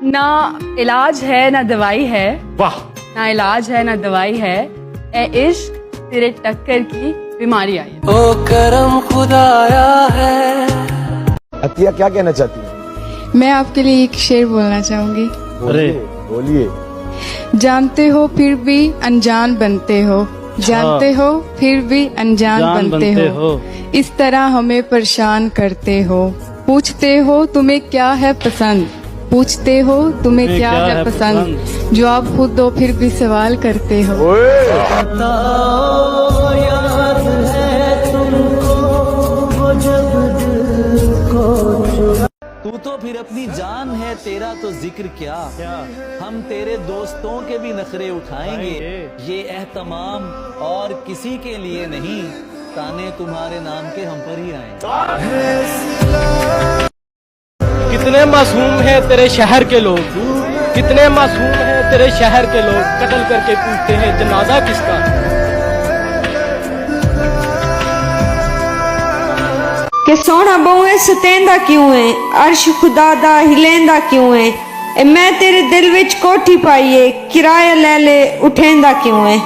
ना इलाज है ना दवाई है, वाह, ना इलाज है ना दवाई है, ए इश्क तेरे टक्कर की बीमारी आई है। ओ करम खुदाया है। अतिया क्या कहना चाहती हैं? मैं आपके लिए एक शेर बोलना चाहूंगी। बोलिए बोलिए। जानते हो फिर भी अनजान बनते हो, जानते हो फिर भी अनजान बनते हो, इस तरह हमें परेशान करते हो। पूछते हो तुम्हें क्या है पसंद, पूछते हो तुम्हें क्या है पसंद, जो आप खुद दो फिर भी सवाल करते हो। याद है तुमको वो जब दिल को तू तो फिर अपनी जान है, तेरा तो जिक्र क्या, हम तेरे दोस्तों के भी नखरे उठाएंगे। ये एहतमाम और किसी के लिए नहीं, ताने तुम्हारे नाम के हम पर ही आएंगे। कितने मासूम हैं तेरे शहर के लोग, कितने मासूम हैं तेरे शहर के लोग, कत्ल करके पूछते हैं जनाजा किसका। कि सोना बहुए सतेंदा क्यों है, अर्श खुदा दा हिलेंदा क्यों है, ए मैं तेरे दिल विच कोठी पाईए, किराया ले ले उठेंदा क्यों है।